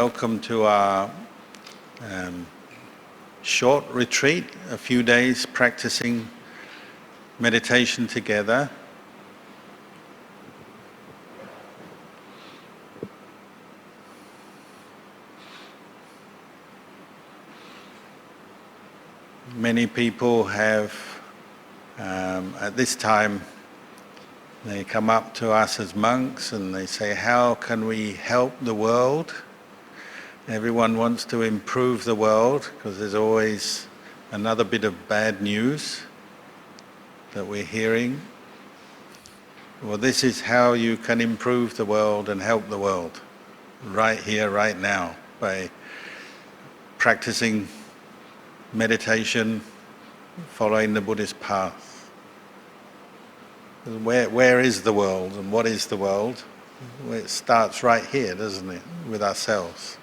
welcome to our short retreat, a few days practicing meditation together. Many people have, at this time, they come up to us as monks and they say, how can we help the world? Everyone wants to improve the world because there's always another bit of bad news that we're hearing. Well, this is how you can improve the world and help the world, right here, right now, by practicing meditation, following the Buddhist path. Where is the world and what is the world? Well, it starts right here, doesn't it, with ourselves.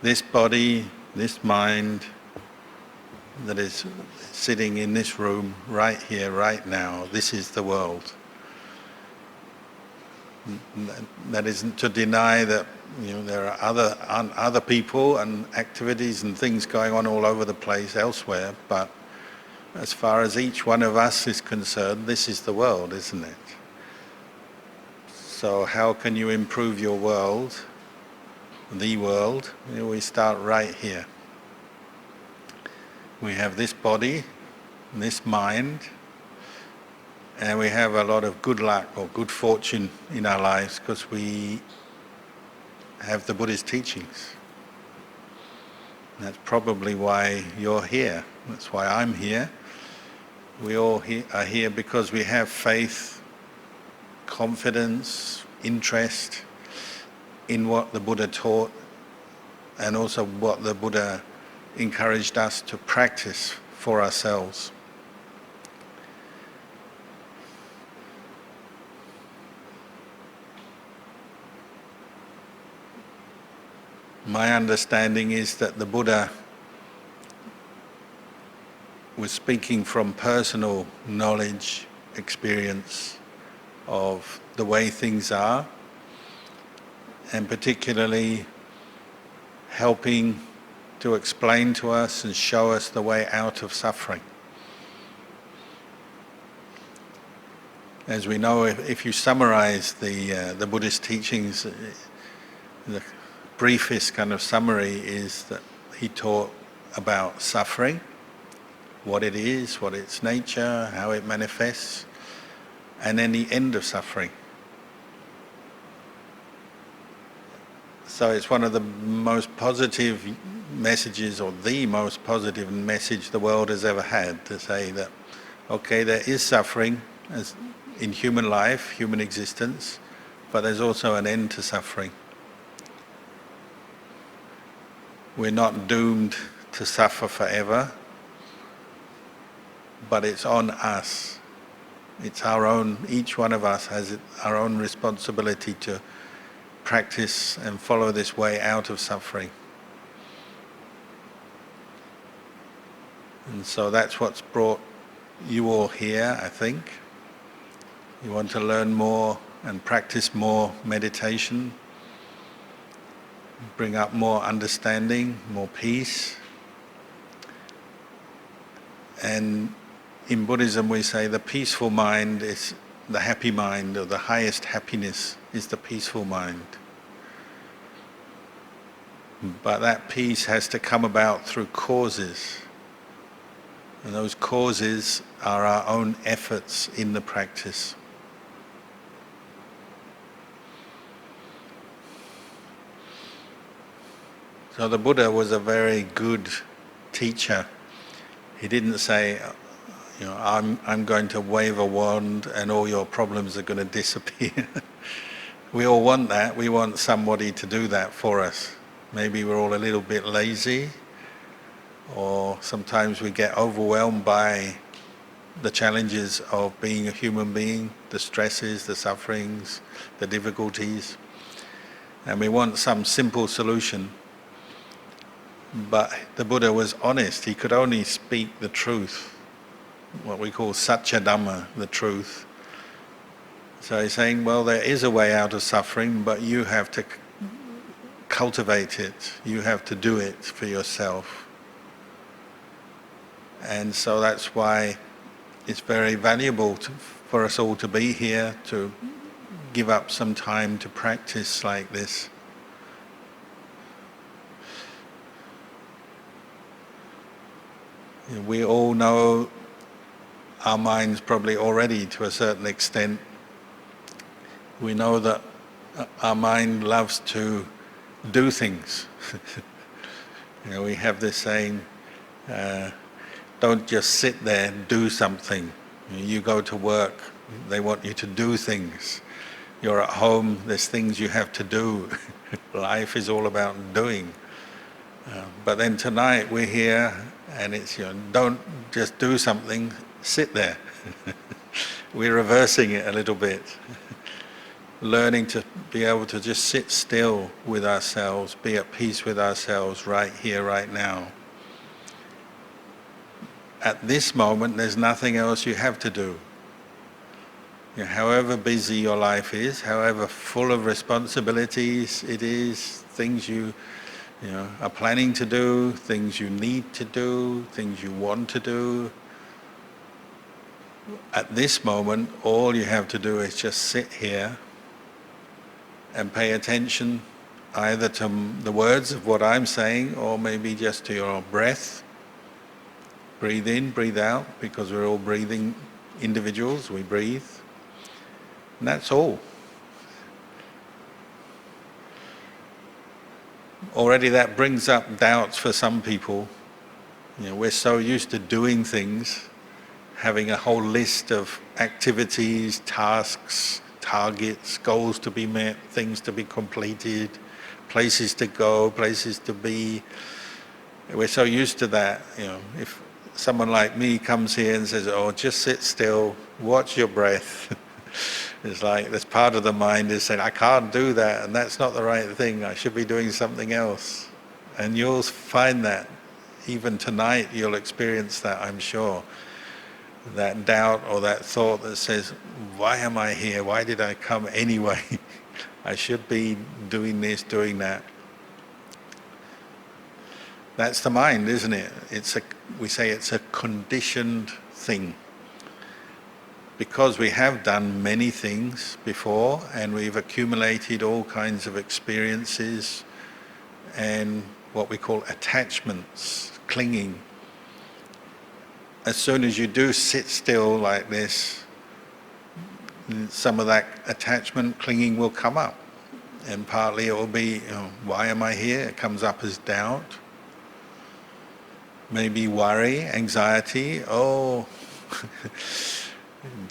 This body, this mind that is sitting in this room right here, right now, this is the world. That isn't to deny that there are other people and activities and things going on all over the place elsewhere, but as far as each one of us is concerned, this is the world, isn't it? So how can you improve your world, the world? We start right here. We have this body, this mind, and we have a lot of good luck or good fortune in our lives because we have the Buddhist teachings. That's probably why you're here. That's why I'm here. We all are here because we have faith, confidence, interest in what the Buddha taught and also what the Buddha encouraged us to practice for ourselves. My understanding is that the Buddha was speaking from personal knowledge, experience of the way things are, and particularly helping to explain to us and show us the way out of suffering. As we know, if you summarize the Buddhist teachings, the briefest kind of summary is that he taught about suffering, what it is, what its nature, how it manifests, and then the end of suffering. So it's one of the most positive messages, or the most positive message the world has ever had, to say that, okay, there is suffering as in human life, human existence, but there's also an end to suffering. We're not doomed to suffer forever, but it's on us. It's our own, each one of us has our own responsibility to practice and follow this way out of suffering. And so that's what's brought you all here, I think. You want to learn more and practice more meditation, bring up more understanding, more peace. And in Buddhism we say the peaceful mind is the happy mind, or the highest happiness is the peaceful mind. But that peace has to come about through causes. And those causes are our own efforts in the practice. So the Buddha was a very good teacher. He didn't say, I'm going to wave a wand and all your problems are going to disappear. We all want that. We want somebody to do that for us. Maybe we're all a little bit lazy, or sometimes we get overwhelmed by the challenges of being a human being, the stresses, the sufferings, the difficulties, and we want some simple solution. But the Buddha was honest. He could only speak the truth, what we call Satya Dhamma, the truth. So he's saying, well, there is a way out of suffering, but you have to cultivate it. You have to do it for yourself. And so that's why it's very valuable for us all to be here, to give up some time to practice like this. We all know our minds probably already to a certain extent. We know that our mind loves to do things. We have this saying, don't just sit there, do something. You go to work, they want you to do things. You're at home, there's things you have to do. Life is all about doing. But then tonight we're here and it's, don't just do something, sit there. We're reversing it a little bit. Learning to be able to just sit still with ourselves, be at peace with ourselves right here, right now. At this moment, there's nothing else you have to do. However busy your life is, however full of responsibilities it is, things you are planning to do, things you need to do, things you want to do. At this moment, all you have to do is just sit here and pay attention either to the words of what I'm saying or maybe just to your breath. Breathe in, breathe out, because we're all breathing individuals, we breathe. And that's all. Already that brings up doubts for some people. We're so used to doing things, having a whole list of activities, tasks, targets, goals to be met, things to be completed, places to go, places to be. We're so used to that. If someone like me comes here and says, oh, just sit still, watch your breath. It's like this part of the mind is saying, I can't do that, and that's not the right thing. I should be doing something else. And you'll find that. Even tonight you'll experience that, I'm sure. That doubt or that thought that says, why am I here? Why did I come anyway? I should be doing this, doing that. That's the mind, isn't it? We say it's a conditioned thing. Because we have done many things before and we've accumulated all kinds of experiences and what we call attachments, clinging. As soon as you do sit still like this, some of that attachment, clinging will come up. And partly it will be, why am I here? It comes up as doubt. Maybe worry, anxiety. Oh,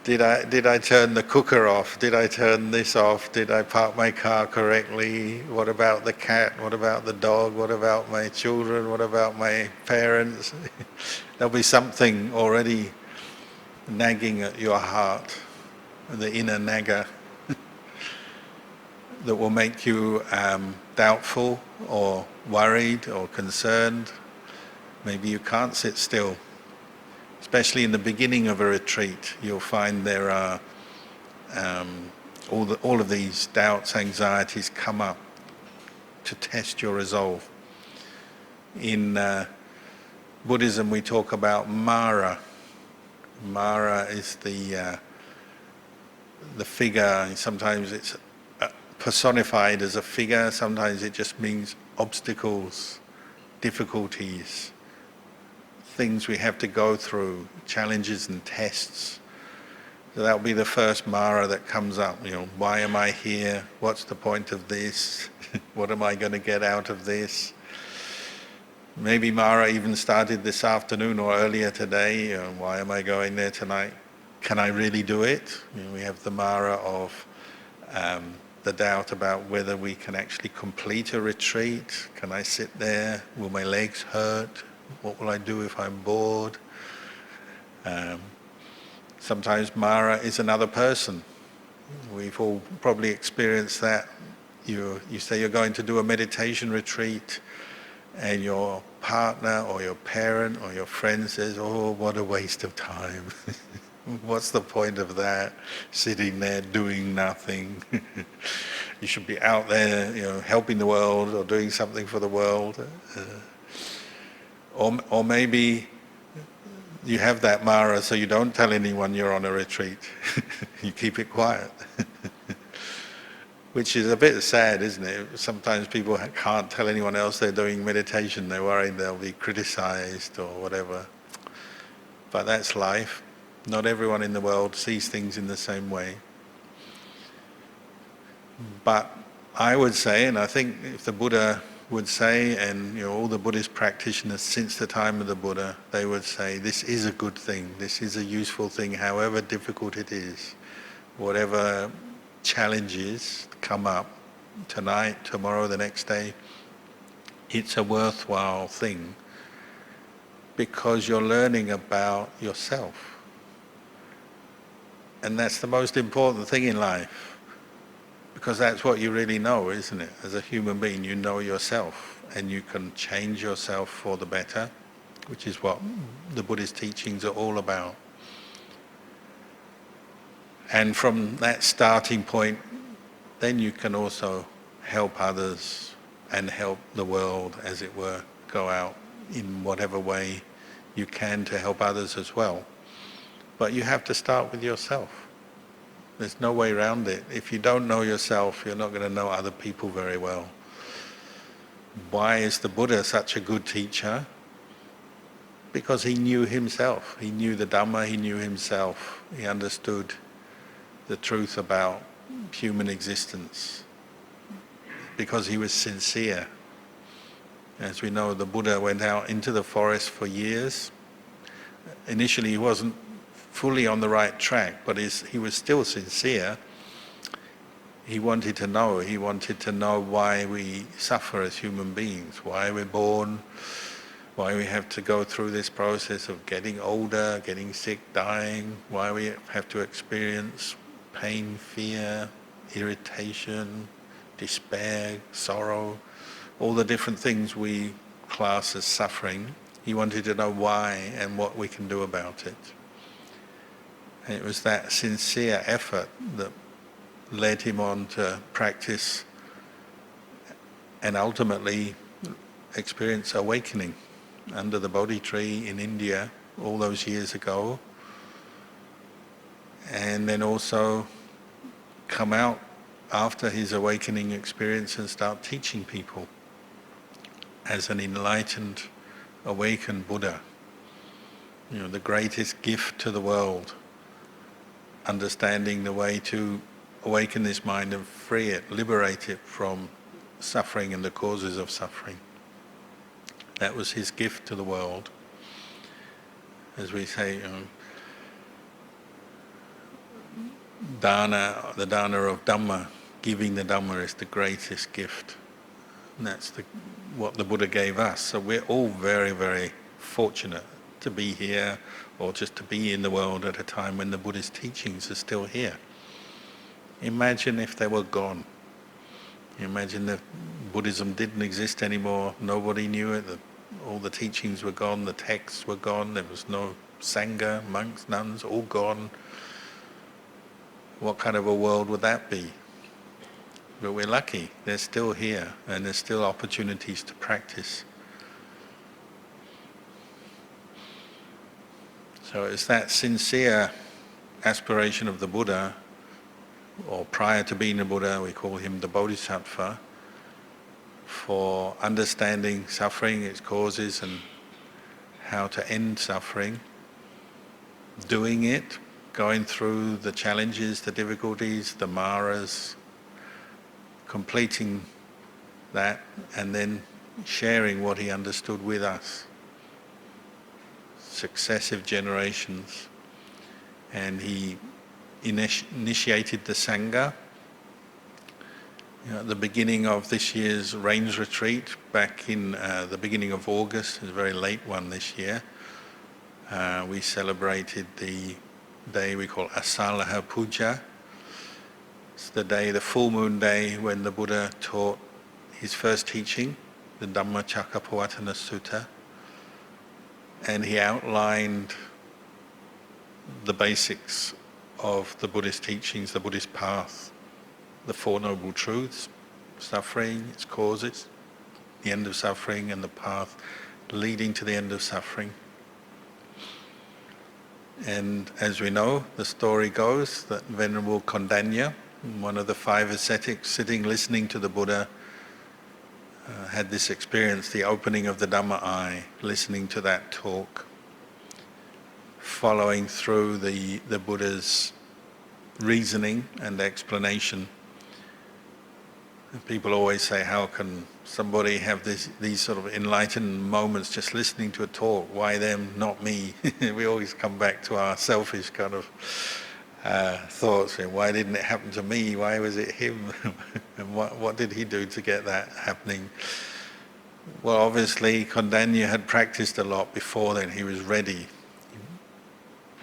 did I turn the cooker off? Did I turn this off? Did I park my car correctly? What about the cat? What about the dog? What about my children? What about my parents? There'll be something already nagging at your heart, the inner nagger, that will make you doubtful or worried or concerned. Maybe you can't sit still. Especially in the beginning of a retreat, you'll find there are all of these doubts, anxieties come up to test your resolve. In Buddhism, we talk about Mara. Mara is the figure. Sometimes it's personified as a figure. Sometimes it just means obstacles, difficulties, things we have to go through, challenges and tests. So that'll be the first Mara that comes up. Why am I here? What's the point of this? What am I going to get out of this? Maybe Mara even started this afternoon or earlier today. Why am I going there tonight? Can I really do it? We have the Mara of the doubt about whether we can actually complete a retreat. Can I sit there? Will my legs hurt? What will I do if I'm bored? Sometimes Mara is another person. We've all probably experienced that. You say you're going to do a meditation retreat and your partner or your parent or your friend says, oh, what a waste of time. What's the point of that? Sitting there doing nothing. You should be out there, helping the world or doing something for the world. Or maybe you have that Mara so you don't tell anyone you're on a retreat. You keep it quiet. Which is a bit sad, isn't it? Sometimes people can't tell anyone else they're doing meditation. They're worried they'll be criticized or whatever. But that's life. Not everyone in the world sees things in the same way. But I would say, and I think if the Buddha would say, and all the Buddhist practitioners since the time of the Buddha, they would say, this is a good thing, this is a useful thing, however difficult it is, whatever challenges come up tonight, tomorrow, the next day, it's a worthwhile thing because you're learning about yourself. And that's the most important thing in life, because that's what you really know, isn't it? As a human being, you know yourself, and you can change yourself for the better, which is what the Buddhist teachings are all about. And from that starting point, then you can also help others and help the world, as it were, go out in whatever way you can to help others as well. But you have to start with yourself. There's no way around it. If you don't know yourself, you're not going to know other people very well. Why is the Buddha such a good teacher? Because he knew himself. He knew the Dhamma, he knew himself. He understood the truth about human existence. Because he was sincere. As we know, the Buddha went out into the forest for years. Initially he wasn't fully on the right track, but he was still sincere. He wanted to know why we suffer as human beings, why we're born, why we have to go through this process of getting older, getting sick, dying, why we have to experience pain, fear, irritation, despair, sorrow, all the different things we class as suffering. He wanted to know why and what we can do about it. And it was that sincere effort that led him on to practice and ultimately experience awakening under the Bodhi tree in India all those years ago, and then also come out after his awakening experience and start teaching people as an enlightened, awakened Buddha. The greatest gift to the world, understanding the way to awaken this mind and free it, liberate it from suffering and the causes of suffering. That was his gift to the world. As we say, dana, the dana of Dhamma, giving the Dhamma is the greatest gift. And that's what the Buddha gave us. So we're all very, very fortunate to be here, or just to be in the world at a time when the Buddhist teachings are still here. Imagine if they were gone. Imagine if Buddhism didn't exist anymore, nobody knew it, all the teachings were gone, the texts were gone, there was no Sangha, monks, nuns, all gone. What kind of a world would that be? But we're lucky, they're still here, and there's still opportunities to practice. So it's that sincere aspiration of the Buddha, or prior to being a Buddha, we call him the Bodhisattva, for understanding suffering, its causes, and how to end suffering, doing it, going through the challenges, the difficulties, the maras, completing that, and then sharing what he understood with us. Successive generations. And he initiated the Sangha. At the beginning of this year's Rains Retreat, back in the beginning of August, it was a very late one this year, we celebrated the day we call Asalaha Puja. It's the day, the full moon day, when the Buddha taught his first teaching, the Dhammacakkappavattana Sutta, and he outlined the basics of the Buddhist teachings, the Buddhist path, the Four Noble Truths, suffering, its causes, the end of suffering, and the path leading to the end of suffering. And as we know, the story goes that Venerable Kondanya, one of the 5 ascetics sitting listening to the Buddha, had this experience, the opening of the Dhamma eye, listening to that talk, following through the Buddha's reasoning and explanation. And people always say, how can somebody have these sort of enlightened moments just listening to a talk? Why them, not me? We always come back to our selfish kind of thoughts. Why didn't it happen to me? Why was it him? And what did he do to get that happening? Well, obviously, Kondanya had practiced a lot before then. He was ready.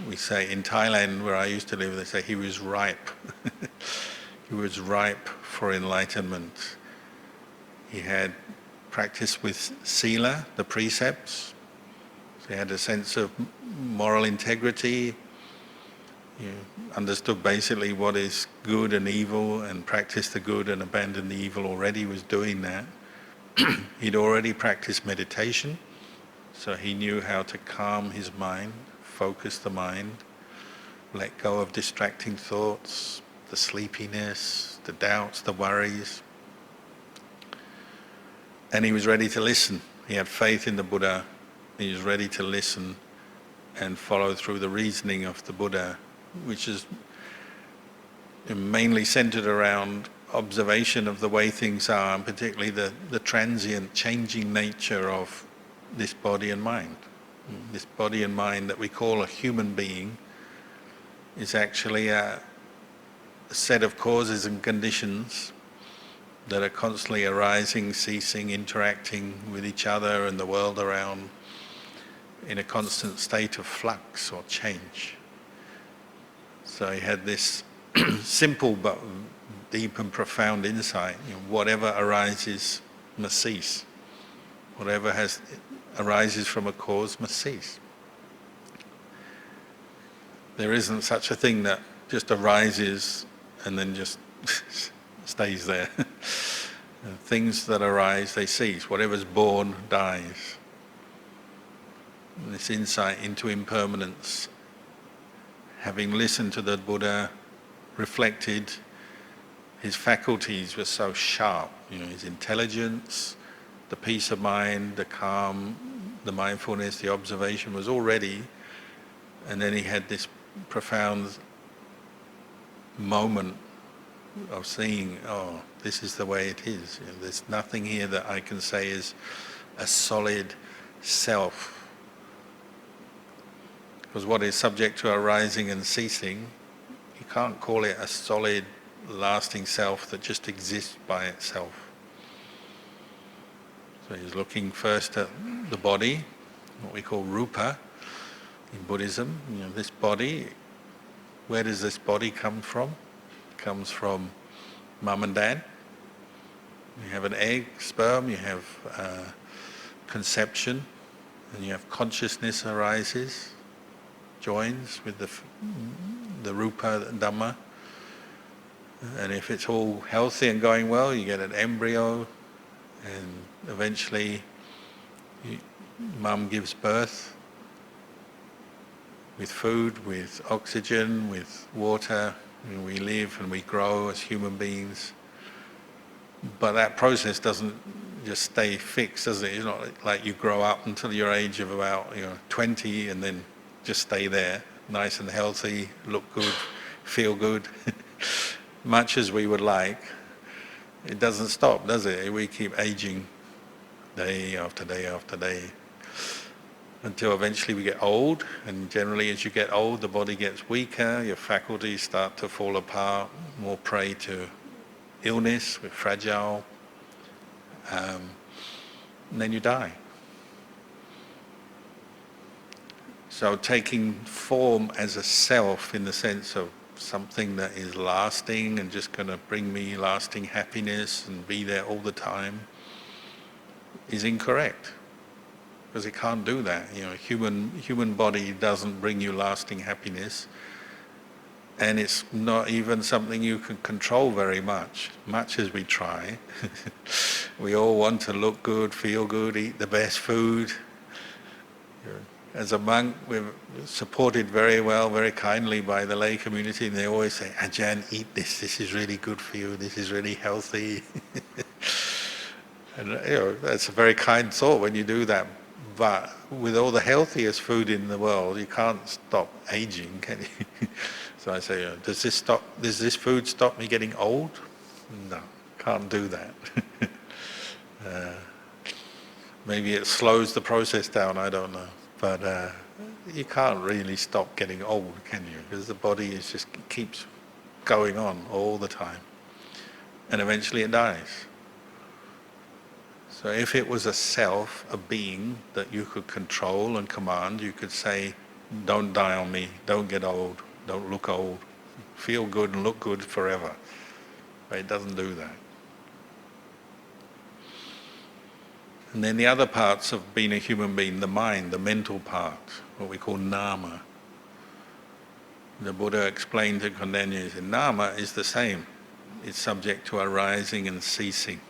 We say in Thailand, where I used to live, they say he was ripe. He was ripe for enlightenment. He had practiced with sila, the precepts. So he had a sense of moral integrity. He understood basically what is good and evil and practiced the good and abandoned the evil already. He was doing that. He'd already practiced meditation, so he knew how to calm his mind, focus the mind, let go of distracting thoughts, the sleepiness, the doubts, the worries. And he was ready to listen. He had faith in the Buddha. He was ready to listen and follow through the reasoning of the Buddha, which is mainly centered around observation of the way things are, and particularly the transient, changing nature of this body and mind. This body and mind that we call a human being is actually a set of causes and conditions that are constantly arising, ceasing, interacting with each other and the world around in a constant state of flux or change. So he had this simple but deep and profound insight. Whatever arises must cease. Whatever arises from a cause must cease. There isn't such a thing that just arises and then just stays there. Things that arise, they cease. Whatever's born dies. And this insight into impermanence, having listened to the Buddha, reflected, his faculties were so sharp. His intelligence, the peace of mind, the calm, the mindfulness, the observation was all ready. And then he had this profound moment of seeing, oh, this is the way it is. There's nothing here that I can say is a solid self. Because what is subject to arising and ceasing, you can't call it a solid, lasting self that just exists by itself. So he's looking first at the body, what we call rupa in Buddhism. This body, where does this body come from? It comes from mum and dad. You have an egg, sperm, you have conception, and you have consciousness arises, joins with the rupa Dhamma. And if it's all healthy and going well, you get an embryo, and eventually mum gives birth with food, with oxygen, with water. We live and we grow as human beings. But that process doesn't just stay fixed, does it? It's not like you grow up until your age of about 20 and then just stay there, nice and healthy, look good, feel good, much as we would like. It doesn't stop, does it? We keep aging day after day after day until eventually we get old, and generally as you get old the body gets weaker, your faculties start to fall apart, more prey to illness, we're fragile, and then you die. So taking form as a self in the sense of something that is lasting and just going to bring me lasting happiness and be there all the time is incorrect. because it can't do that. Human body doesn't bring you lasting happiness, and it's not even something you can control very much as we try. We all want to look good, feel good, eat the best food. As a monk, we're supported very well, very kindly by the lay community, and they always say, Ajahn, eat this is really good for you, this is really healthy. And that's a very kind thought when you do that. But with all the healthiest food in the world, you can't stop aging, can you? So I say, does this food stop me getting old? No, can't do that. Maybe it slows the process down, I don't know. But you can't really stop getting old, can you? Because the body keeps going on all the time. And eventually it dies. So if it was a self, a being that you could control and command, you could say, don't die on me, don't get old, don't look old, feel good and look good forever. But it doesn't do that. And then the other parts of being a human being, the mind, the mental part, what we call nama. The Buddha explained to Kandas, he said, nama is the same. It's subject to arising and ceasing.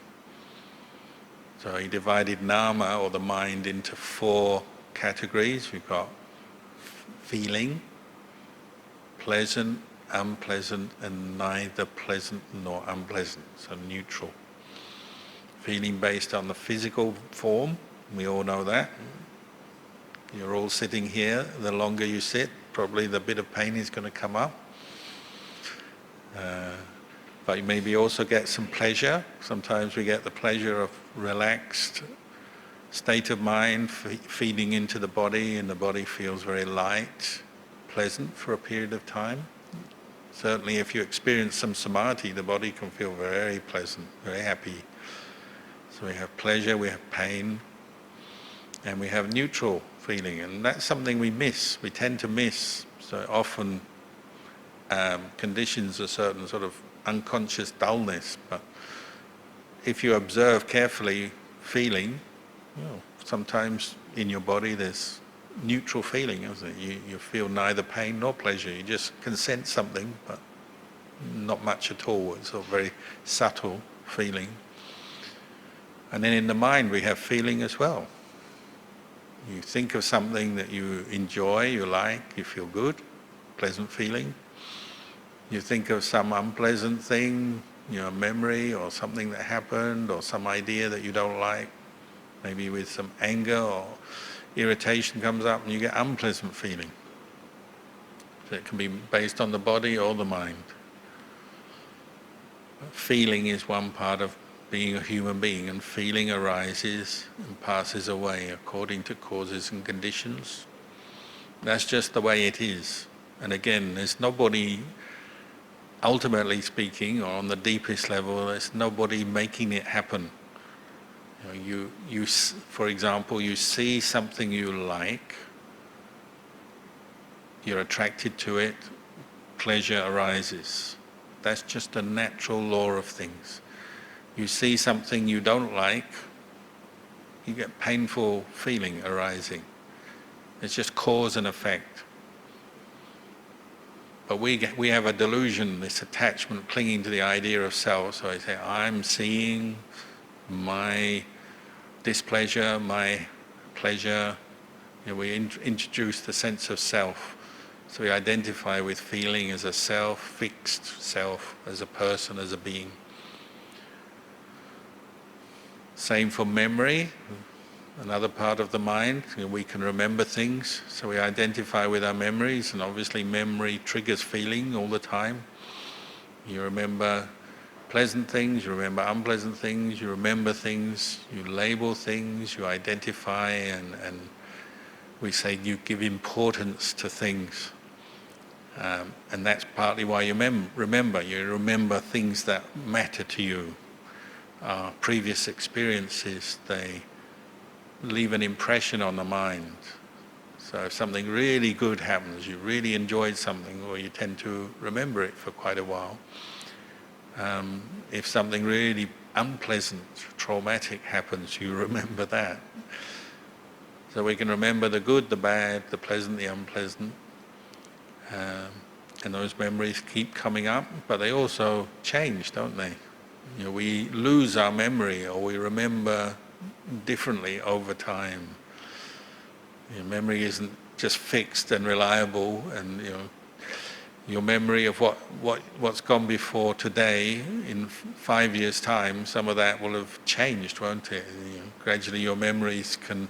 So he divided nama, or the mind, into 4 categories. We've got feeling, pleasant, unpleasant, and neither pleasant nor unpleasant, so neutral. Feeling based on the physical form, we all know that. You're all sitting here, the longer you sit, probably the bit of pain is going to come up. But you maybe also get some pleasure. Sometimes we get the pleasure of relaxed state of mind feeding into the body, and the body feels very light, pleasant for a period of time. Certainly if you experience some samadhi, the body can feel very pleasant, very happy. So we have pleasure, we have pain, and we have neutral feeling, and that's something we miss. We tend to miss. So often conditions a certain sort of unconscious dullness, but if you observe carefully feeling, sometimes in your body there's neutral feeling, isn't it? You feel neither pain nor pleasure. You just can sense something, but not much at all. It's a very subtle feeling. And then in the mind we have feeling as well. You think of something that you enjoy, you like, you feel good, pleasant feeling. You think of some unpleasant thing, a memory or something that happened or some idea that you don't like, maybe with some anger or irritation comes up and you get unpleasant feeling. So it can be based on the body or the mind. Feeling is one part of being a human being, and feeling arises and passes away according to causes and conditions. That's just the way it is. And again, there's nobody, ultimately speaking, or on the deepest level, there's nobody making it happen. For example, you see something you like, you're attracted to it, pleasure arises. That's just a natural law of things. You see something you don't like, you get painful feeling arising. It's just cause and effect. But we have a delusion, this attachment, clinging to the idea of self. So I say, I'm seeing my displeasure, my pleasure. We introduce the sense of self. So we identify with feeling as a self, fixed self, as a person, as a being. Same for memory, another part of the mind. We can remember things, so we identify with our memories, and obviously memory triggers feeling all the time. You remember pleasant things, you remember unpleasant things, you remember things, you label things, you identify, and we say you give importance to things. And that's partly why you remember. You remember things that matter to you. Previous experiences, they leave an impression on the mind. So if something really good happens, you really enjoyed something, or you tend to remember it for quite a while. If something really unpleasant, traumatic happens, you remember that. So we can remember the good, the bad, the pleasant, the unpleasant. And those memories keep coming up, but they also change, don't they? We lose our memory, or we remember differently over time. Memory isn't just fixed and reliable, and your memory of what's gone before today, in 5 years' time, some of that will have changed, won't it? Gradually your memories can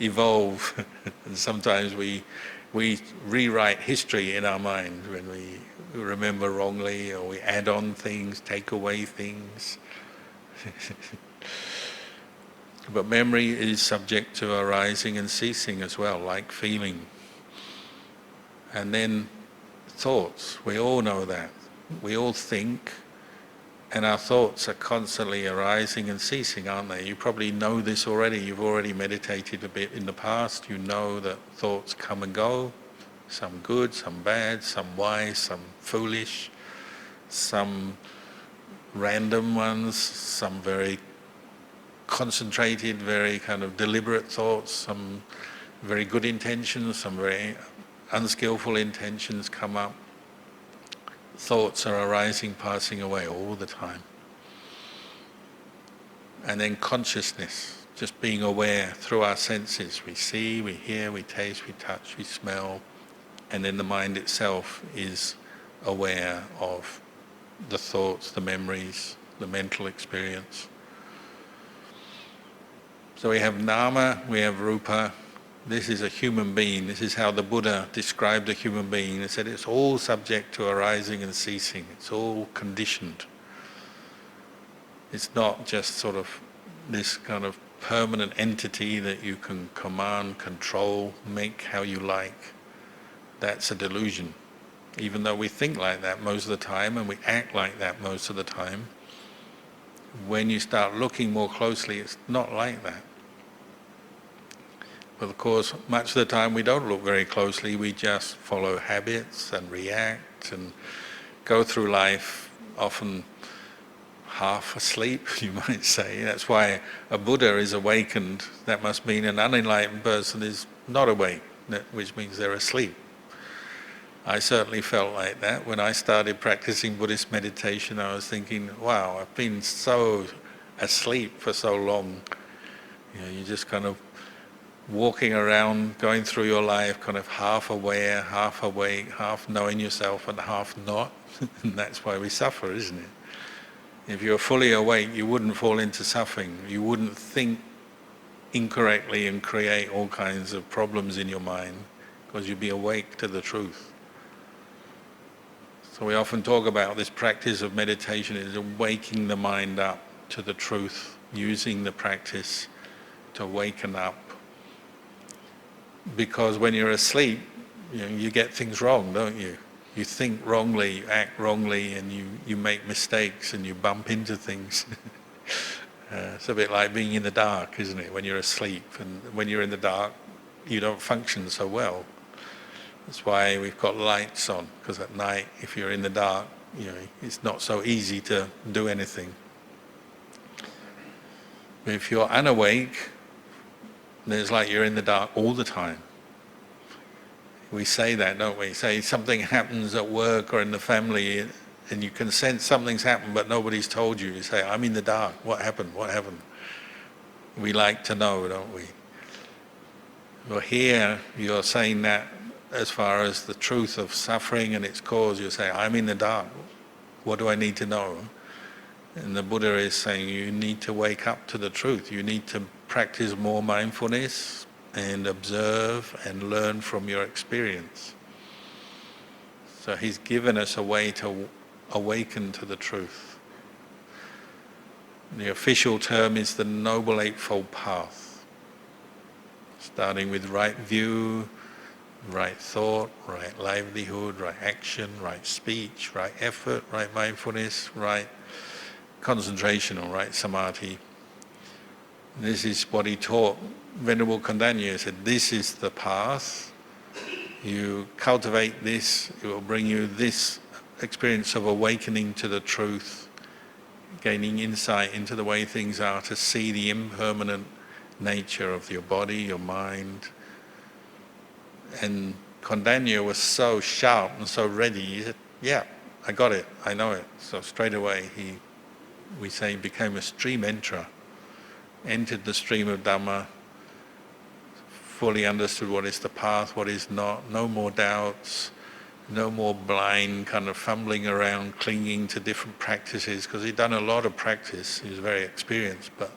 evolve, and sometimes we rewrite history in our mind when we remember wrongly, or we add on things, take away things. But memory is subject to arising and ceasing as well, like feeling. And then thoughts, we all know that. We all think, and our thoughts are constantly arising and ceasing, aren't they? You probably know this already. You've already meditated a bit in the past. You know that thoughts come and go, some good, some bad, some wise, some foolish, some random ones, some very concentrated, very kind of deliberate thoughts, some very good intentions, some very unskillful intentions come up. Thoughts are arising, passing away all the time. And then consciousness, just being aware through our senses. We see, we hear, we taste, we touch, we smell, and then the mind itself is aware of the thoughts, the memories, the mental experience. So we have Dhamma, we have Rupa. This is a human being. This is how the Buddha described a human being. He said it's all subject to arising and ceasing. It's all conditioned. It's not just sort of this kind of permanent entity that you can command, control, make how you like. That's a delusion. Even though we think like that most of the time and we act like that most of the time, when you start looking more closely, it's not like that. But of course, much of the time we don't look very closely. We just follow habits and react and go through life often half asleep, you might say. That's why a Buddha is awakened. That must mean an unenlightened person is not awake, which means they're asleep. I certainly felt like that. When I started practicing Buddhist meditation, I was thinking, wow, I've been so asleep for so long. You just kind of walking around, going through your life, kind of half aware, half awake, half knowing yourself and half not. And that's why we suffer, isn't it? If you're fully awake, you wouldn't fall into suffering. You wouldn't think incorrectly and create all kinds of problems in your mind, because you'd be awake to the truth. So we often talk about this practice of meditation is waking the mind up to the truth, using the practice to waken up. Because when you're asleep, you get things wrong, don't you? You think wrongly, you act wrongly, and you make mistakes and you bump into things. It's a bit like being in the dark, isn't it? When you're asleep, and when you're in the dark, you don't function so well. That's why we've got lights on, because at night, if you're in the dark, it's not so easy to do anything. But if you're unawake, then it's like you're in the dark all the time. We say that, don't we? Say something happens at work or in the family, and you can sense something's happened, but nobody's told you. You say, I'm in the dark. What happened? What happened? We like to know, don't we? Well, here you're saying that as far as the truth of suffering and its cause. You say, I'm in the dark. What do I need to know? And the Buddha is saying you need to wake up to the truth. You need to practice more mindfulness and observe and learn from your experience. So he's given us a way to awaken to the truth. The official term is the Noble Eightfold Path, starting with right view, right thought, right livelihood, right action, right speech, right effort, right mindfulness, right concentration or right samadhi. This is what he taught Venerable Kalyano. He said, this is the path. You cultivate this, it will bring you this experience of awakening to the truth, gaining insight into the way things are, to see the impermanent nature of your body, your mind. And Kalyano was so sharp and so ready. He said, yeah, I got it, I know it. So straight away we say, became a stream enterer, entered the stream of Dhamma, fully understood what is the path, what is not, no more doubts, no more blind kind of fumbling around, clinging to different practices, because he'd done a lot of practice, he was very experienced, but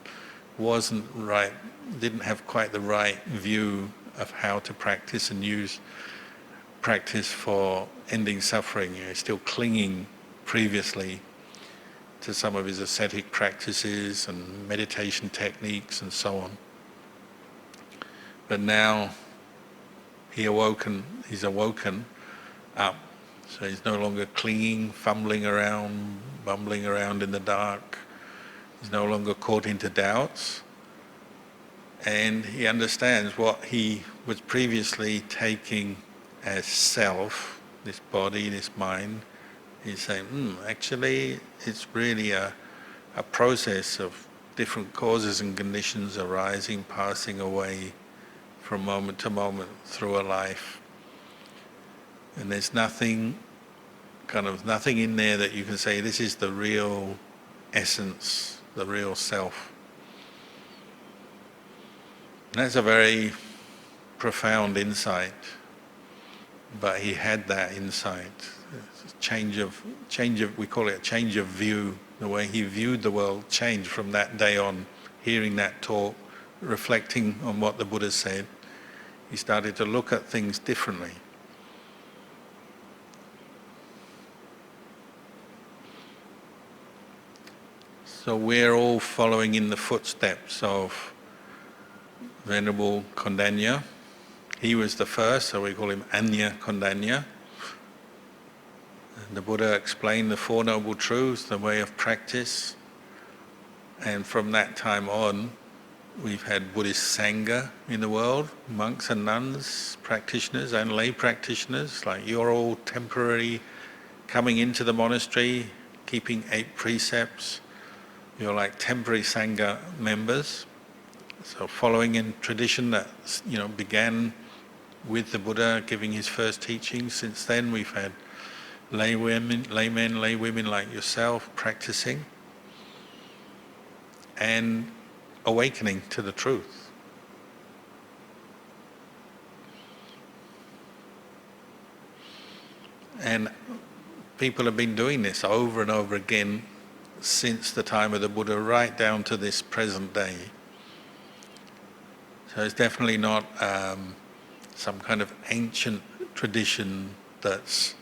wasn't right, didn't have quite the right view of how to practice and use practice for ending suffering. He's still clinging previously to some of his ascetic practices and meditation techniques and so on. But now he's awoken up, so he's no longer clinging, fumbling around, bumbling around in the dark. He's no longer caught into doubts, and he understands what he was previously taking as self, this body, this mind. He's saying, actually it's really a process of different causes and conditions arising, passing away from moment to moment through a life. And there's nothing in there that you can say, this is the real essence, the real self. And that's a very profound insight, but he had that insight. We call it a change of view. The way he viewed the world changed from that day on, hearing that talk, reflecting on what the Buddha said. He started to look at things differently. So we're all following in the footsteps of Venerable Kalyano. He was the first, so we call him Ajahn Kalyano. The Buddha explained the Four Noble Truths, the way of practice, and from that time on we've had Buddhist Sangha in the world, monks and nuns, practitioners and lay practitioners, like you're all temporary coming into the monastery, keeping 8 precepts. You're like temporary Sangha members. So following in tradition that began with the Buddha giving his first teachings. Since then we've had laymen, lay women like yourself practicing and awakening to the truth. And people have been doing this over and over again since the time of the Buddha right down to this present day. So it's definitely not some kind of ancient tradition that's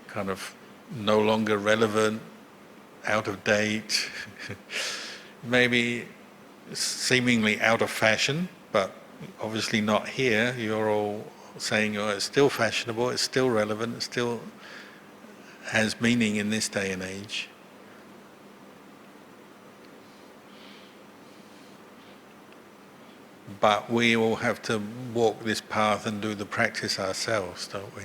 kind of no longer relevant, out of date, maybe seemingly out of fashion, but obviously not here. You're all saying, oh, it's still fashionable, it's still relevant, it still has meaning in this day and age. But we all have to walk this path and do the practice ourselves, don't we?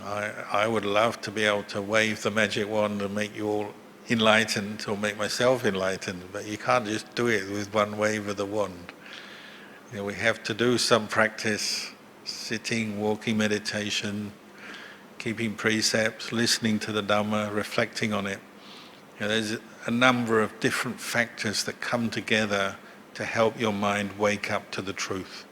I would love to be able to wave the magic wand and make you all enlightened, or make myself enlightened, but you can't just do it with one wave of the wand. We have to do some practice, sitting, walking meditation, keeping precepts, listening to the Dhamma, reflecting on it. There's a number of different factors that come together to help your mind wake up to the truth.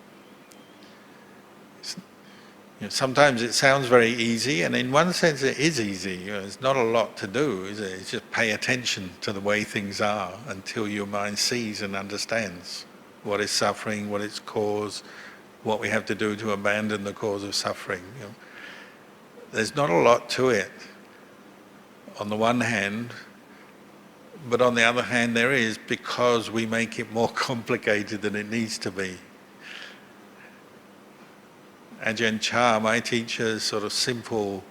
Sometimes it sounds very easy, and in one sense it is easy. There's not a lot to do, is it? It's just pay attention to the way things are until your mind sees and understands what is suffering, what its cause, what we have to do to abandon the cause of suffering. There's not a lot to it on the one hand, but on the other hand there is, because we make it more complicated than it needs to be. Ajahn Chah, my teacher's sort of simple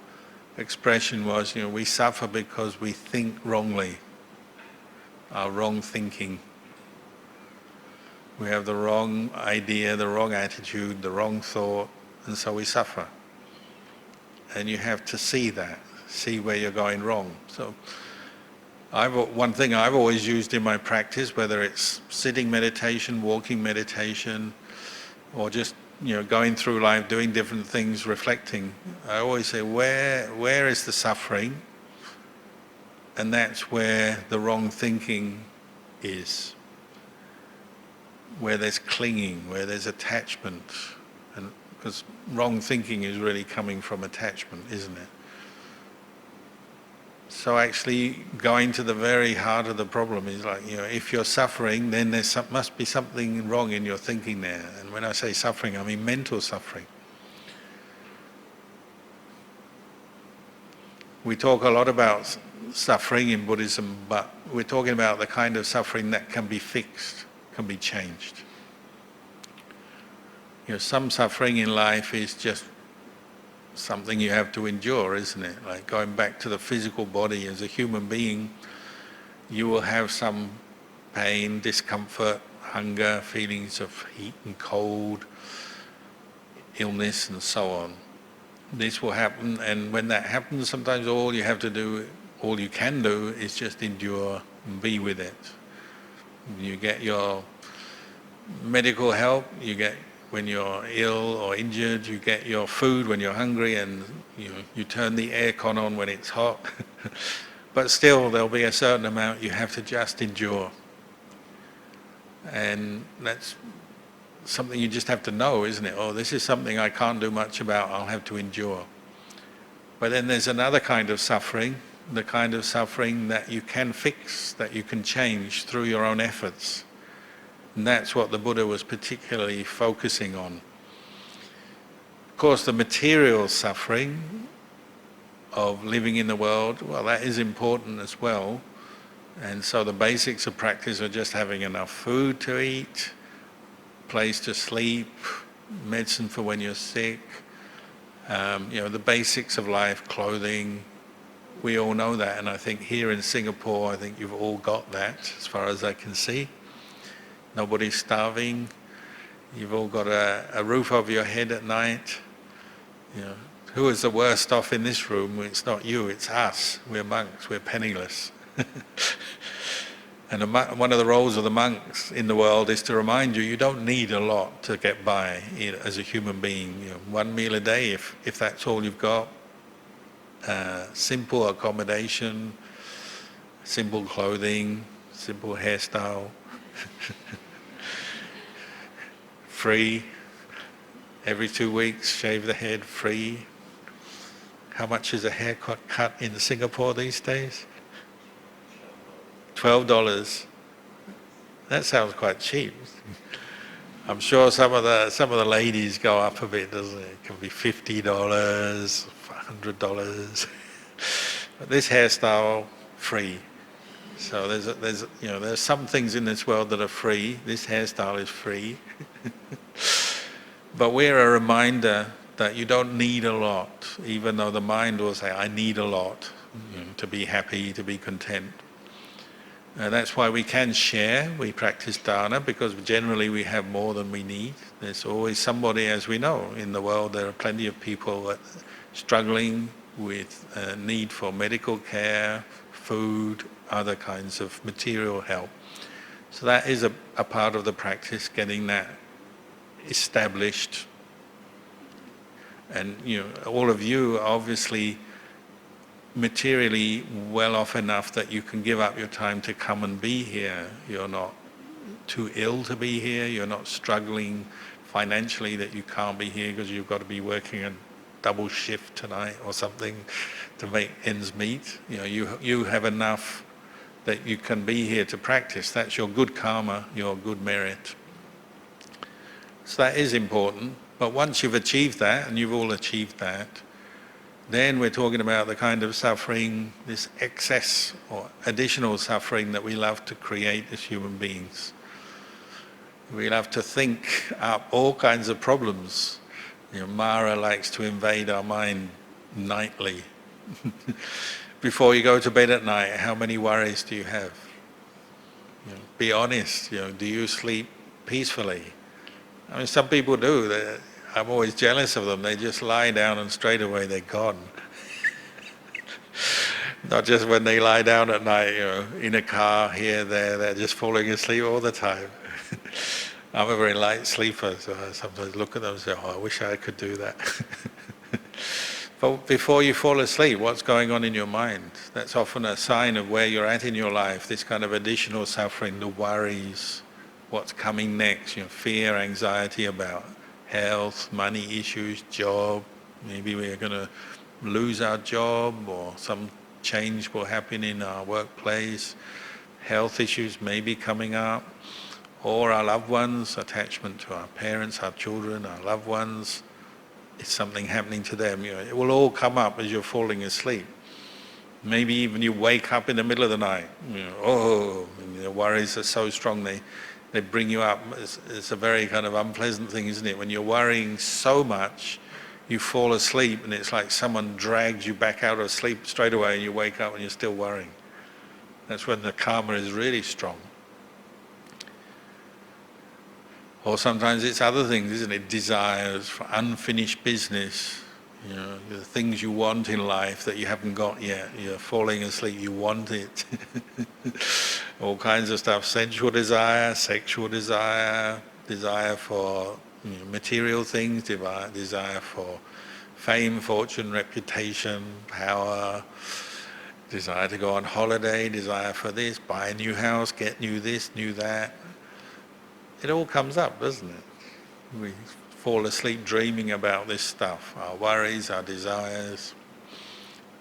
expression was, we suffer because we think wrongly, our wrong thinking. We have the wrong idea, the wrong attitude, the wrong thought, and so we suffer. And you have to see that, see where you're going wrong. So One thing I've always used in my practice, whether it's sitting meditation, walking meditation, or just going through life, doing different things, reflecting, I always say, where is the suffering? And that's where the wrong thinking is. Where there's clinging, where there's attachment. And because wrong thinking is really coming from attachment, isn't it? So actually going to the very heart of the problem is like, if you're suffering, then must be something wrong in your thinking there. And when I say suffering, I mean mental suffering. We talk a lot about suffering in Buddhism, but we're talking about the kind of suffering that can be fixed, can be changed. Some suffering in life is just something you have to endure, isn't it? Like going back to the physical body, as a human being, you will have some pain, discomfort, hunger, feelings of heat and cold, illness and so on. This will happen, and when that happens, sometimes all you can do is just endure and be with it. You get your medical help, when you're ill or injured, you get your food when you're hungry, and you turn the aircon on when it's hot. But still, there'll be a certain amount you have to just endure. And that's something you just have to know, isn't it? Oh, this is something I can't do much about, I'll have to endure. But then there's another kind of suffering, the kind of suffering that you can fix, that you can change through your own efforts. And that's what the Buddha was particularly focusing on. Of course, the material suffering of living in the world, well, that is important as well. And so the basics of practice are just having enough food to eat, place to sleep, medicine for when you're sick, the basics of life, clothing. We all know that, and I think here in Singapore, I think you've all got that, as far as I can see. Nobody's starving. You've all got a roof over your head at night. Who is the worst off in this room? It's not you, it's us. We're monks, we're penniless. And one of the roles of the monks in the world is to remind you don't need a lot to get by as a human being. One meal a day, if that's all you've got. Simple accommodation, simple clothing, simple hairstyle. Free. Every 2 weeks, shave the head, free. How much is a haircut cut in Singapore these days? $12. That sounds quite cheap. I'm sure some of the ladies go up a bit, doesn't it? It can be $50, $100. But this hairstyle, free. So there's some things in this world that are free. This hairstyle is free. But we're a reminder that you don't need a lot, even though the mind will say, I need a lot to be happy, to be content. And that's why we can share, we practice dana, because generally we have more than we need. There's always somebody, as we know, in the world there are plenty of people struggling with need for medical care, food, other kinds of material help. So that is a part of the practice, getting that established. And all of you are obviously materially well off enough that you can give up your time to come and be here. You're not too ill to be here, you're not struggling financially that you can't be here because you've got to be working a double shift tonight or something to make ends meet. You have enough that you can be here to practice. That's your good karma, your good merit. So that is important. But once you've achieved that, and you've all achieved that, then we're talking about the kind of suffering, this excess or additional suffering that we love to create as human beings. We love to think up all kinds of problems. Mara likes to invade our mind nightly. Before you go to bed at night, how many worries do you have? Be honest, do you sleep peacefully? I mean, some people do. I'm always jealous of them. They just lie down and straight away they're gone. Not just when they lie down at night, in a car, here, there, they're just falling asleep all the time. I'm a very light sleeper, so I sometimes look at them and say, oh, I wish I could do that. But before you fall asleep, what's going on in your mind? That's often a sign of where you're at in your life, this kind of additional suffering, the worries, what's coming next, fear, anxiety about health, money issues, job. Maybe we're going to lose our job, or some change will happen in our workplace. Health issues may be coming up, or our loved ones, attachment to our parents, our children, our loved ones. Is something happening to them? It will all come up as you're falling asleep. Maybe even you wake up in the middle of the night. The worries are so strong they bring you up. It's a very kind of unpleasant thing, isn't it? When you're worrying so much, you fall asleep, and it's like someone drags you back out of sleep straight away, and you wake up and you're still worrying. That's when the karma is really strong. Or sometimes it's other things, isn't it? Desires for unfinished business, the things you want in life that you haven't got yet. You're falling asleep, you want it. All kinds of stuff, sensual desire, sexual desire, desire for material things, desire for fame, fortune, reputation, power, desire to go on holiday, desire for this, buy a new house, get new this, new that. It all comes up, doesn't it? We fall asleep dreaming about this stuff, our worries, our desires.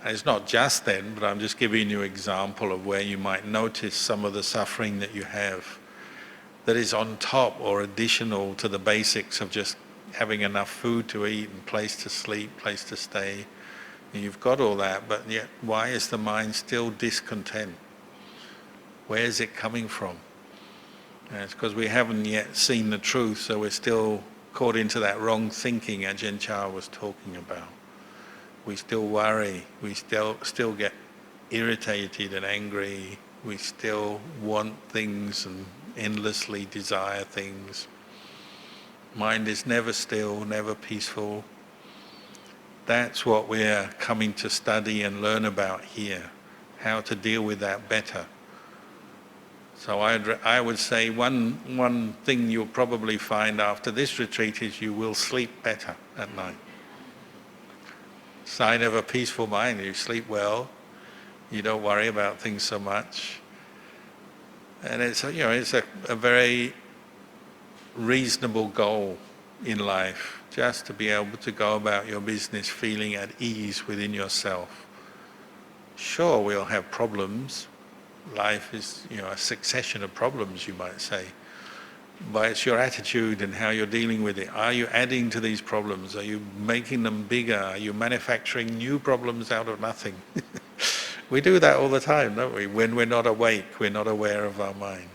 And it's not just then, but I'm just giving you an example of where you might notice some of the suffering that you have that is on top or additional to the basics of just having enough food to eat and place to sleep, place to stay. And you've got all that, but yet why is the mind still discontent? Where is it coming from? And it's because we haven't yet seen the truth, so we're still caught into that wrong thinking Ajahn Chah was talking about. We still worry, we still get irritated and angry, we still want things and endlessly desire things. Mind is never still, never peaceful. That's what we're coming to study and learn about here, how to deal with that better. So I would say one thing you'll probably find after this retreat is you will sleep better at night. Sign of a peaceful mind, you sleep well, you don't worry about things so much. And it's a very reasonable goal in life, just to be able to go about your business feeling at ease within yourself. Sure, we'll have problems. Life is, a succession of problems, you might say. But it's your attitude and how you're dealing with it. Are you adding to these problems? Are you making them bigger? Are you manufacturing new problems out of nothing? We do that all the time, don't we? When we're not awake, we're not aware of our mind.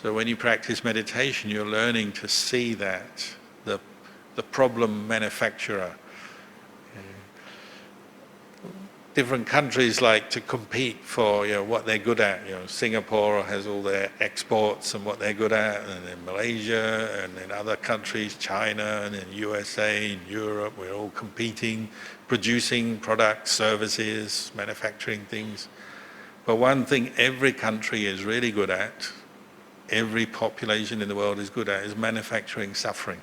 So when you practice meditation, you're learning to see that, the problem manufacturer. Different countries like to compete for what they're good at. Singapore has all their exports and what they're good at, and in Malaysia and in other countries, China and in USA, in Europe, we're all competing, producing products, services, manufacturing things. But one thing every country is really good at, every population in the world is good at, is manufacturing suffering.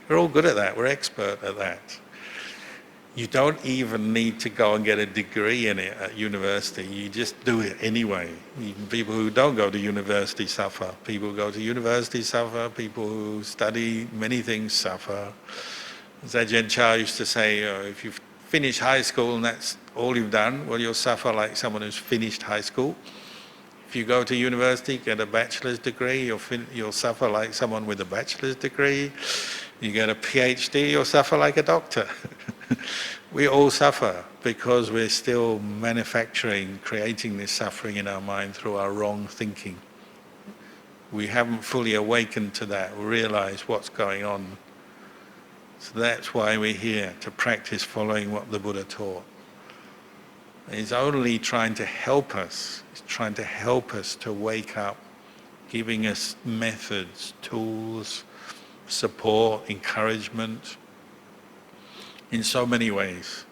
We're all good at that, we're expert at that. You don't even need to go and get a degree in it at university, you just do it anyway. Even people who don't go to university suffer. People who go to university suffer, people who study many things suffer. As Ajahn Chah used to say, if you've finished high school and that's all you've done, well, you'll suffer like someone who's finished high school. If you go to university, get a bachelor's degree, you'll suffer like someone with a bachelor's degree. You get a PhD, you'll suffer like a doctor. We all suffer because we're still manufacturing, creating this suffering in our mind through our wrong thinking. We haven't fully awakened to that, realize what's going on. So that's why we're here, to practice following what the Buddha taught. He's only trying to help us. He's trying to help us to wake up, giving us methods, tools, support, encouragement, in so many ways.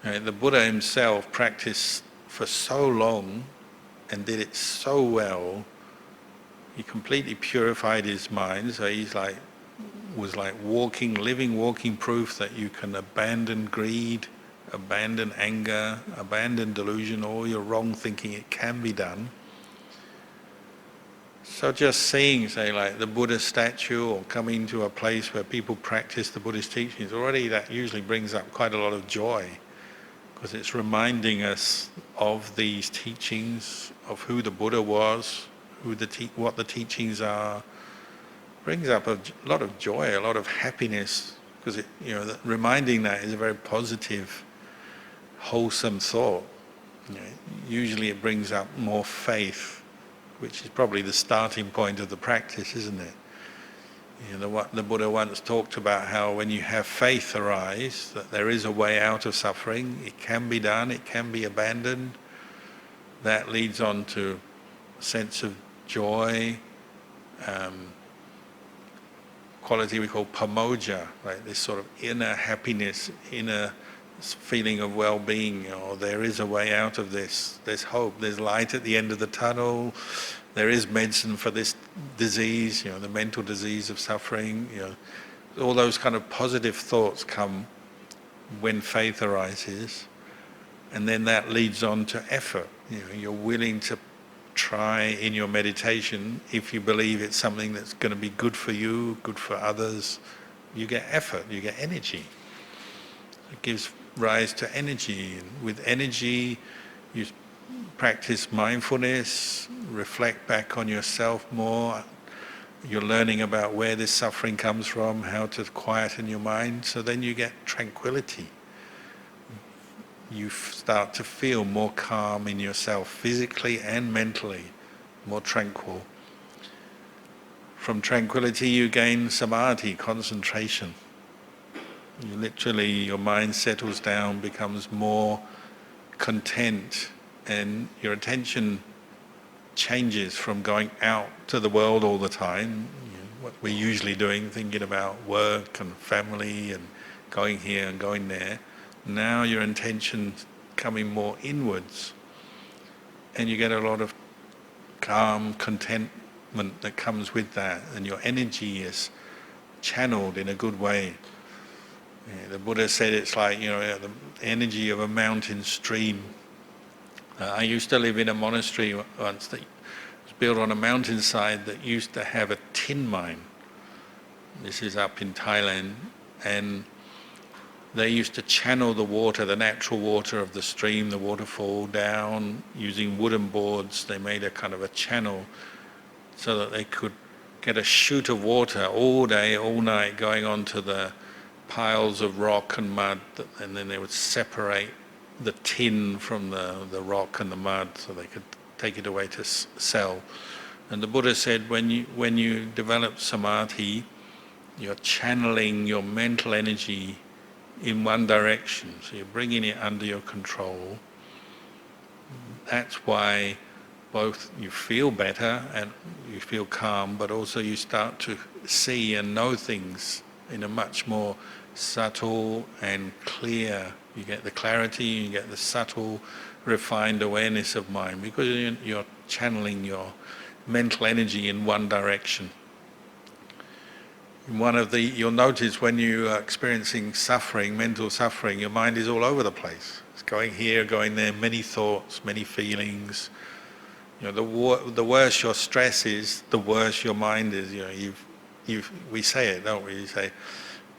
The Buddha himself practiced for so long and did it so well. He completely purified his mind, so was like living walking proof that you can abandon greed, abandon anger, abandon delusion, all your wrong thinking. It can be done. So just seeing, say, like the Buddha statue or coming to a place where people practice the Buddhist teachings, already that usually brings up quite a lot of joy, because it's reminding us of these teachings, of who the Buddha was, what the teachings are. Brings up a lot of joy, a lot of happiness, because reminding that is a very positive, wholesome thought. Usually it brings up more faith, which is probably the starting point of the practice, isn't it? The Buddha once talked about how when you have faith arise, that there is a way out of suffering, it can be done, it can be abandoned. That leads on to a sense of joy, quality we call pamoja, right? This sort of inner happiness, inner feeling of well-being. There is a way out of this. There's hope. There's light at the end of the tunnel. There is medicine for this disease, the mental disease of suffering. All those kind of positive thoughts come when faith arises, and then that leads on to effort. You're willing to try in your meditation. If you believe it's something that's going to be good for you, good for others, you get effort, you get energy. It gives rise to energy. And with energy, you practice mindfulness, reflect back on yourself more. You're learning about where this suffering comes from, how to quieten your mind, so then you get tranquility. You start to feel more calm in yourself, physically and mentally, more tranquil. From tranquility you gain samadhi, concentration. Your mind settles down, becomes more content, and your attention changes from going out to the world all the time, what we're usually doing, thinking about work and family and going here and going there. Now your intention's coming more inwards, and you get a lot of calm, contentment that comes with that, and your energy is channeled in a good way. The Buddha said it's like the energy of a mountain stream. I used to live in a monastery once that was built on a mountainside that used to have a tin mine. This is up in Thailand, and they used to channel the water, the natural water of the stream, the waterfall, down using wooden boards. They made a kind of a channel so that they could get a chute of water all day, all night, going onto the piles of rock and mud, and then they would separate the tin from the rock and the mud so they could take it away to sell. And the Buddha said when you develop samadhi, you're channeling your mental energy in one direction, so you're bringing it under your control. That's why both you feel better and you feel calm, but also you start to see and know things in a much more subtle and clear. You get the clarity, you get the subtle, refined awareness of mind, because you're channeling your mental energy in one direction. You'll notice when you are experiencing suffering, mental suffering, your mind is all over the place. It's going here, going there, many thoughts, many feelings. The worse your stress is, the worse your mind is. We say it, don't we? You say,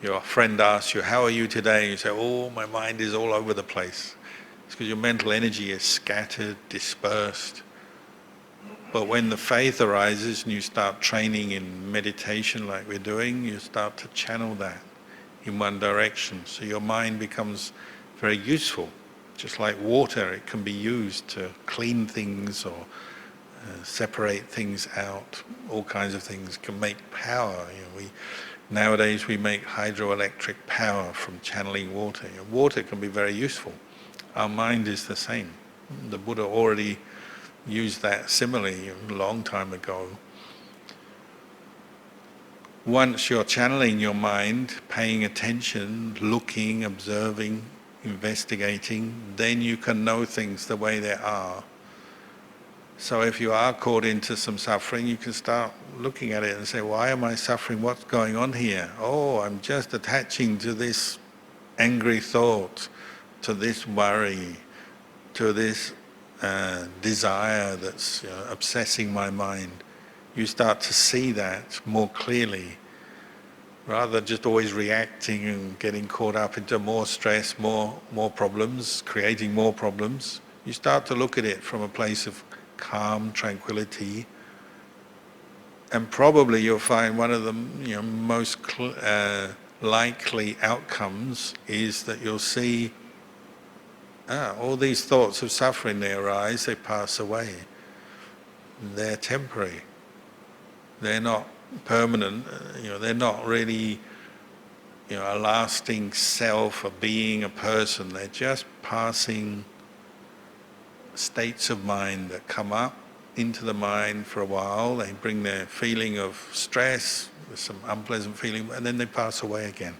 your friend asks you, how are you today? You say, oh, my mind is all over the place. It's because your mental energy is scattered, dispersed. But when the faith arises and you start training in meditation like we're doing, you start to channel that in one direction. So your mind becomes very useful. Just like water, it can be used to clean things or separate things out. All kinds of things can make power. Nowadays we make hydroelectric power from channeling water. Water can be very useful. Our mind is the same. The Buddha already used that similarly a long time ago. Once you're channeling your mind, paying attention, looking, observing, investigating, then you can know things the way they are. So if you are caught into some suffering, you can start looking at it and say, why am I suffering? What's going on here? Oh, I'm just attaching to this angry thought, to this worry, to this desire that's obsessing my mind. You start to see that more clearly, rather than just always reacting and getting caught up into more stress, more problems, creating more problems. You start to look at it from a place of calm, tranquility, and probably you'll find one of the most likely outcomes is that you'll see all these thoughts of suffering, they arise, they pass away. They're temporary. They're not permanent. They're not really a lasting self, a being, a person. They're just passing states of mind that come up into the mind for a while. They bring their feeling of stress, some unpleasant feeling, and then they pass away again.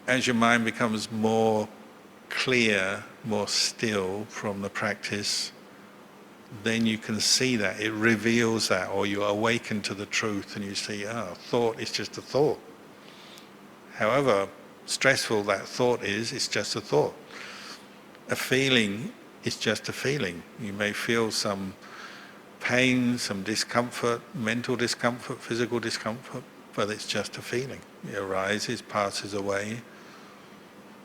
As your mind becomes more clear, more still from the practice, then you can see that, it reveals that, or you awaken to the truth and you see, thought is just a thought. However stressful that thought is, it's just a thought. A feeling is just a feeling. You may feel some pain, some discomfort, mental discomfort, physical discomfort, but it's just a feeling. It arises, passes away.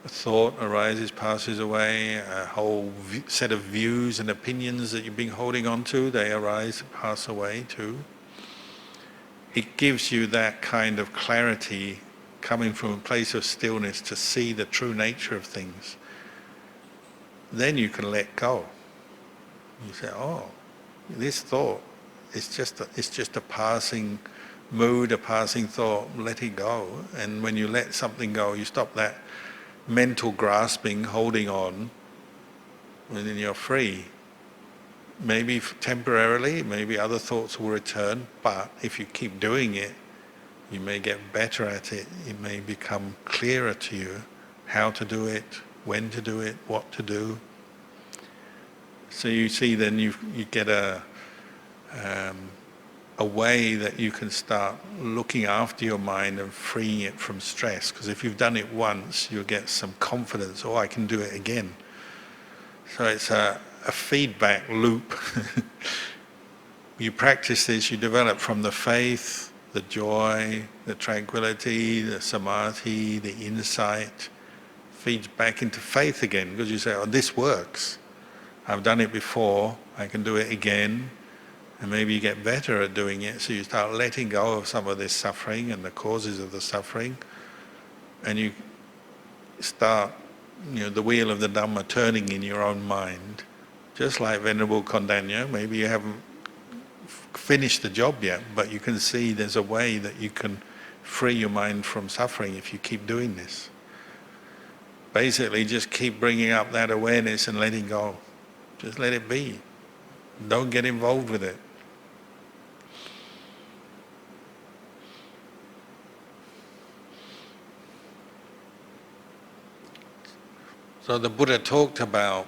A thought arises, passes away. A whole set of views and opinions that you've been holding on to, they arise and pass away too. It gives you that kind of clarity coming from a place of stillness to see the true nature of things. Then you can let go. You say, this thought, it's just a passing mood, a passing thought, let it go. And when you let something go, you stop that mental grasping, holding on, and then you're free. Maybe temporarily, maybe other thoughts will return, but if you keep doing it, you may get better at it. It may become clearer to you how to do it, when to do it, what to do. So you see, then you get a way that you can start looking after your mind and freeing it from stress. Because if you've done it once, you'll get some confidence, I can do it again. So it's a feedback loop. You practice this, you develop from the faith, the joy, the tranquility, the samadhi, the insight, feeds back into faith again, because you say, this works. I've done it before, I can do it again. And maybe you get better at doing it, so you start letting go of some of this suffering and the causes of the suffering, and you start, the wheel of the Dhamma turning in your own mind. Just like Venerable Kalyano, maybe you haven't finished the job yet, but you can see there's a way that you can free your mind from suffering if you keep doing this. Basically, just keep bringing up that awareness and letting go. Just let it be. Don't get involved with it. So the Buddha talked about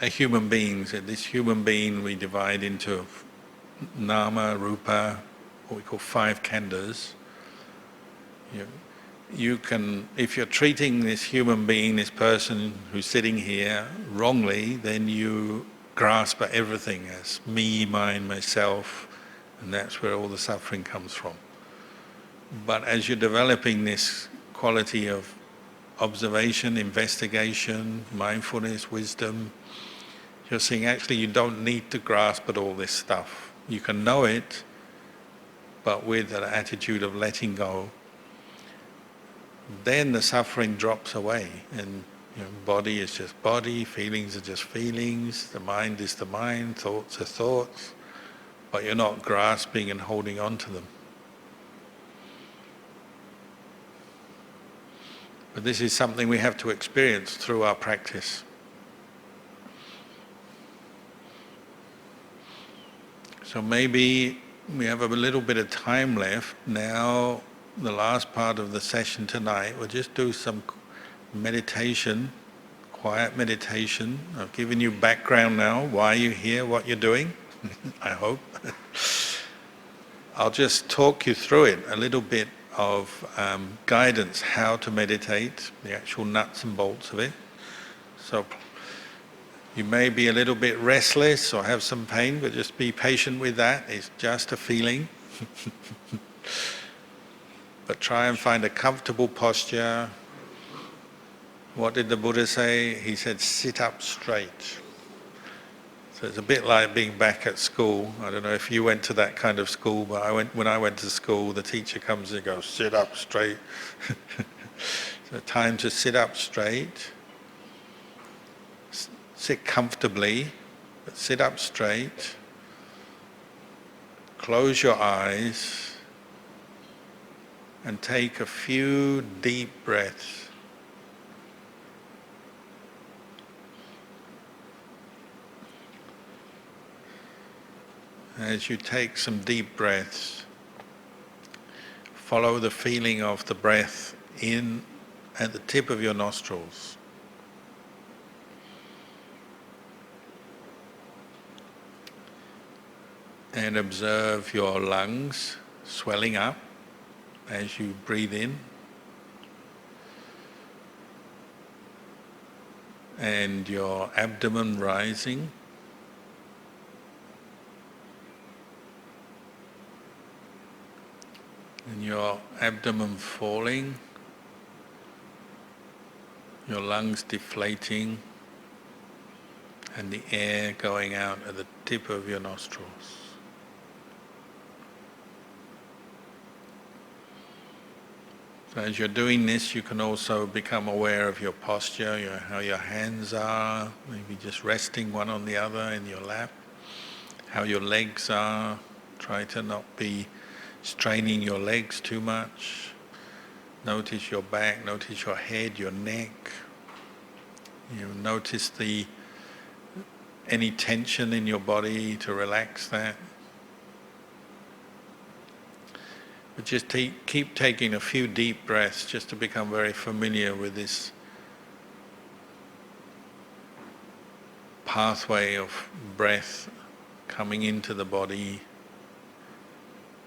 a human being. Said this human being we divide into nama, rupa, what we call 5 Kandas. You can, if you're treating this human being, this person who's sitting here wrongly, then you grasp at everything as me, mine, myself, and that's where all the suffering comes from. But as you're developing this quality of observation, investigation, mindfulness, wisdom, you're seeing actually you don't need to grasp at all this stuff. You can know it, but with an attitude of letting go. Then the suffering drops away, and body is just body, feelings are just feelings, the mind is the mind, thoughts are thoughts, but you're not grasping and holding on to them. But this is something we have to experience through our practice. So maybe we have a little bit of time left. Now, the last part of the session tonight, we'll just do some meditation quiet meditation. I've given you background now, why you're here, what you're doing, I hope. I'll just talk you through it, a little bit of guidance, how to meditate, the actual nuts and bolts of it. So you may be a little bit restless or have some pain, but just be patient with that. It's just a feeling. But try and find a comfortable posture. What did the Buddha say? He said, sit up straight. So it's a bit like being back at school. I don't know if you went to that kind of school, but when I went to school, the teacher comes and goes, sit up straight. So time to sit up straight. Sit comfortably, but sit up straight. Close your eyes and take a few deep breaths. As you take some deep breaths, follow the feeling of the breath in at the tip of your nostrils. And observe your lungs swelling up as you breathe in, and your abdomen rising, and your abdomen falling, your lungs deflating, and the air going out at the tip of your nostrils. So as you're doing this, you can also become aware of your posture, how your hands are, maybe just resting one on the other in your lap, how your legs are. Try to not be straining your legs too much. Notice your back, notice your head, your neck. Notice any tension in your body, to relax that. But just keep taking a few deep breaths just to become very familiar with this pathway of breath coming into the body,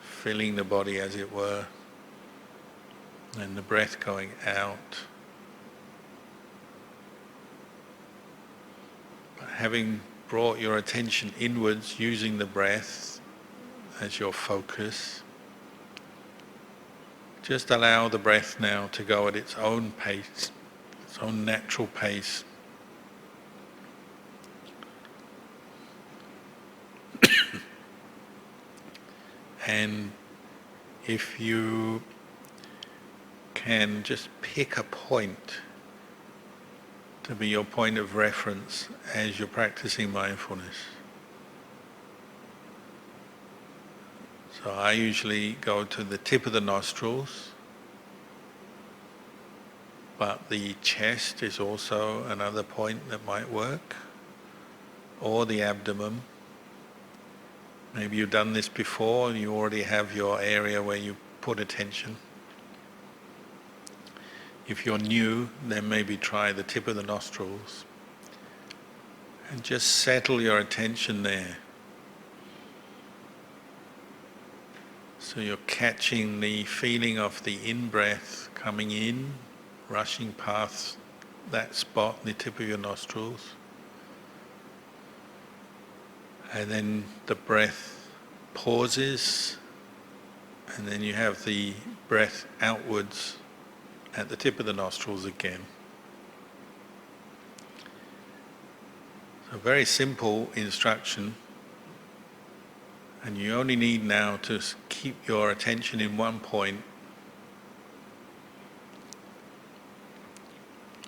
filling the body as it were, and the breath going out. Having brought your attention inwards, using the breath as your focus, just allow the breath now to go at its own pace, its own natural pace. And if you can just pick a point to be your point of reference as you're practicing mindfulness. So I usually go to the tip of the nostrils, but the chest is also another point that might work, or the abdomen. Maybe you've done this before and you already have your area where you put attention. If you're new, then maybe try the tip of the nostrils and just settle your attention there. So you're catching the feeling of the in-breath coming in, rushing past that spot, the tip of your nostrils. And then the breath pauses, and then you have the breath outwards at the tip of the nostrils again. So very simple instruction, and you only need now to keep your attention in one point,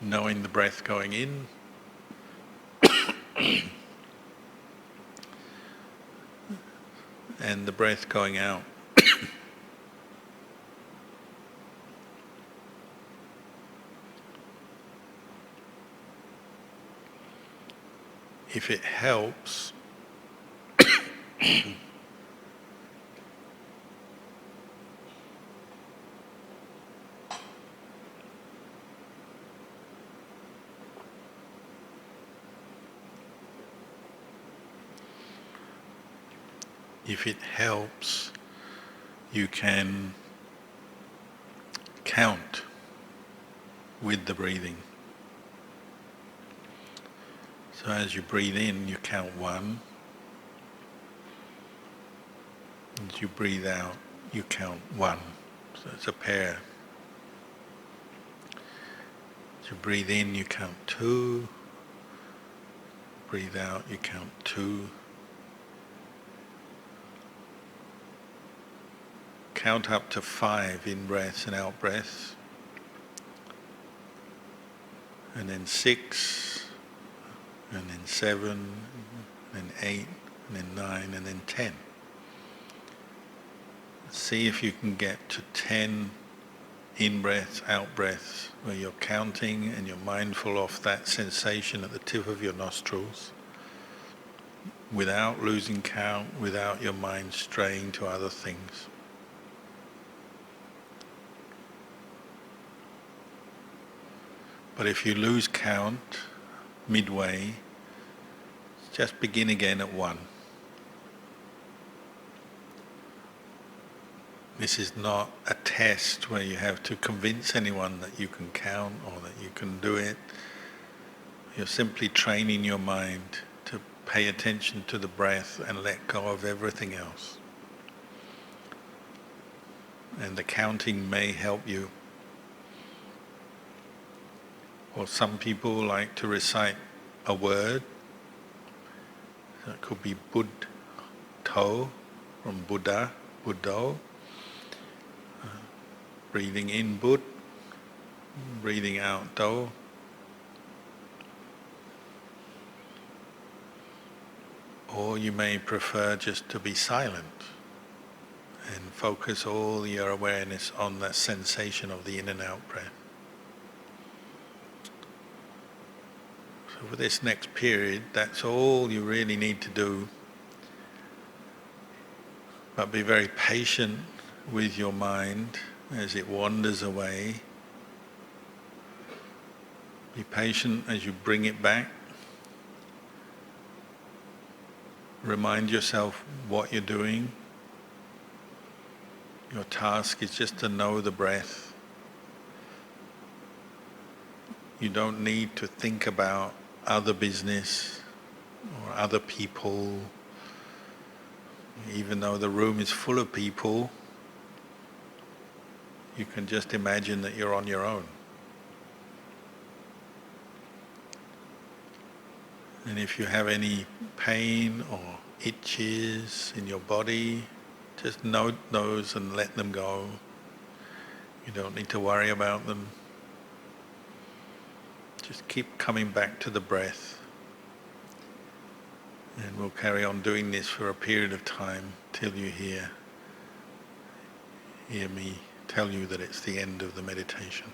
knowing the breath going in and the breath going out. If it helps, if it helps, you can count with the breathing. So as you breathe in, you count 1. As you breathe out, you count 1. So it's a pair. As you breathe in, you count 2. Breathe out, you count 2. Count up to 5 in-breaths and out-breaths. And then 6, and then 7, and then 8, and then 9, and then 10. See if you can get to 10 in-breaths, out-breaths, where you're counting and you're mindful of that sensation at the tip of your nostrils, without losing count, without your mind straying to other things. But if you lose count midway, just begin again at 1. This is not a test where you have to convince anyone that you can count or that you can do it. You're simply training your mind to pay attention to the breath and let go of everything else. And the counting may help you. Or some people like to recite a word. So it could be Buddho from Buddha, Buddho. Breathing in Bud, breathing out Do. Or you may prefer just to be silent and focus all your awareness on the sensation of the in and out breath. So for this next period, that's all you really need to do. But be very patient with your mind as it wanders away. Be patient as you bring it back. Remind yourself what you're doing. Your task is just to know the breath. You don't need to think about other business or other people. Even though the room is full of people, you can just imagine that you're on your own. And if you have any pain or itches in your body, just note those and let them go. You don't need to worry about them. Just keep coming back to the breath. And we'll carry on doing this for a period of time till you hear me tell you that it's the end of the meditation.